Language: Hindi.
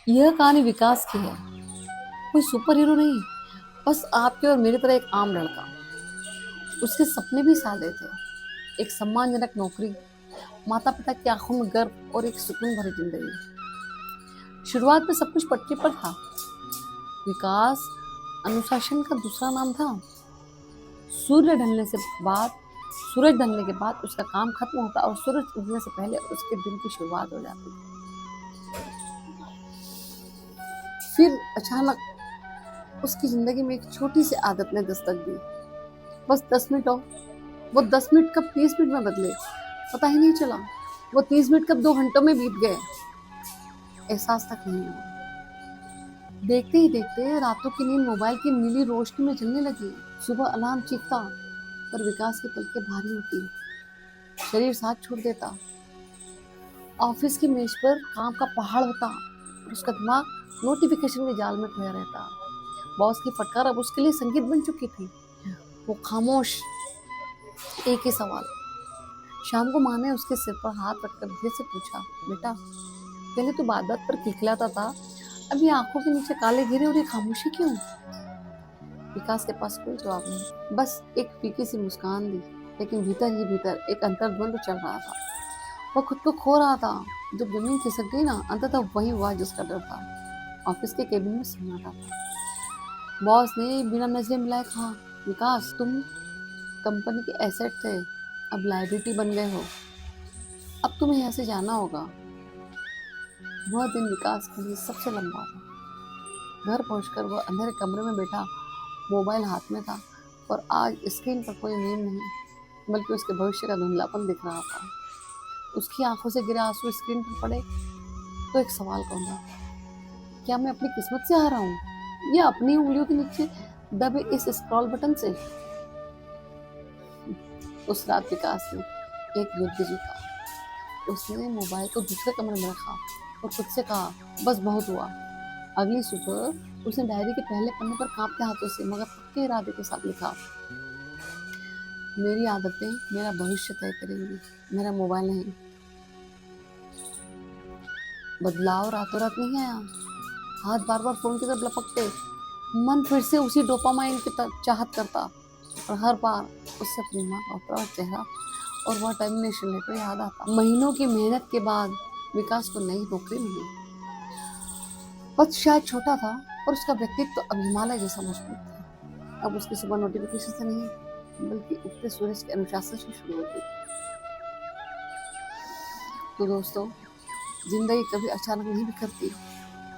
यह कहानी विकास की है। कोई सुपर हीरो नहीं, बस आपके और मेरी तरह एक आम लड़का। उसके सपने भी सादे थे। एक सम्मानजनक नौकरी, माता पिता की आंखों में गर्व और एक सुकून भरी जिंदगी। शुरुआत में सब कुछ पटरी पर था। विकास अनुशासन का दूसरा नाम था। सूर्य ढलने से बाद सूरज ढलने के बाद उसका काम खत्म होता और सूरज उगने से पहले उसके दिन की शुरुआत हो जाती थी। फिर अचानक उसकी जिंदगी में एक छोटी सी आदत ने दस्तक दी। बस 10 मिनट और वो 10 मिनट कब 30 मिनट में बदले पता ही नहीं चला। वो 30 मिनट कब 2 घंटों में बीत गए एहसास तक नहीं हुआ। देखते ही देखते रातों की नींद मोबाइल की नीली रोशनी में जलने लगी। सुबह अलार्म चीखता पर विकास की पलकें भारी होती, शरीर साथ छोड़ देता। ऑफिस की मेज पर काम का पहाड़ होता और उसका दिमाग नोटिफिकेशन के जाल में खोया रहता। बॉस की फटकार अब उसके लिए संगीत बन चुकी थी। वो खामोश, एक ही सवाल। शाम को माँ ने उसके सिर पर हाथ रखकर धीरे से पूछा, बेटा पहले तो बात बात पर खिलखिलाता था, अभी आंखों के नीचे काले घेरे और ये खामोशी क्यों? विकास के पास कोई जवाब नहीं, बस एक फीकी सी मुस्कान दी। लेकिन भीतर ही भीतर एक अंतर्द्वंद चल रहा था। वो खुद को खो रहा था। जब जमीन खिसक गई ना, अंततः वही हुआ जिसका डर था। ऑफिस के केबिन में सन्नाटा था। बॉस ने बिना नजरें मिलाए कहा, विकास तुम कंपनी के एसेट थे, अब लायबिलिटी बन गए हो, अब तुम्हें यहाँ से जाना होगा। वह दिन विकास के लिए सबसे लंबा था। घर पहुंचकर वह अंधेरे कमरे में बैठा, मोबाइल हाथ में था और आज स्क्रीन पर कोई मीम नहीं, बल्कि उसके भविष्य का धुंधलापन दिख रहा था। उसकी आंखों से गिरे आंसू स्क्रीन पर पड़े तो एक सवाल कौन था, क्या मैं अपनी किस्मत से हारा हूँ या अपनी उंगलियों के नीचे दबे इस स्क्रॉल बटन से? उस रात विकास ने एक युद्ध जीता। उसने मोबाइल को दूसरे कमरे में रखा और खुद से कहा, बस बहुत हुआ। अगली सुबह उसने डायरी के पहले पन्ने पर कांपते हाथों से मगर पक्के इरादे के साथ लिखा, मेरी आदतें मेरा भविष्य तय करेंगी, मेरा मोबाइल नहीं। बदलाव रातों रात नहीं आया। हाथ बार बार फोन की तरफ लपकते, मन फिर से उसी डोपामाइन की चाहत करता और हर बार उससे अपनी माँ का उपरा चेहरा और वह टर्मिनेशन लेटर याद आता। महीनों की मेहनत के बाद विकास को नई नौकरी मिली। पद शायद छोटा था और उसका व्यक्तित्व अब हिमालय जैसा मजबूत था। अब उसकी सुबह नोटिफिकेशन से नहीं, बल्कि उगते सूरज के अनुशासन से शुरू होती। तो दोस्तों, जिंदगी कभी अचानक नहीं बिखरती,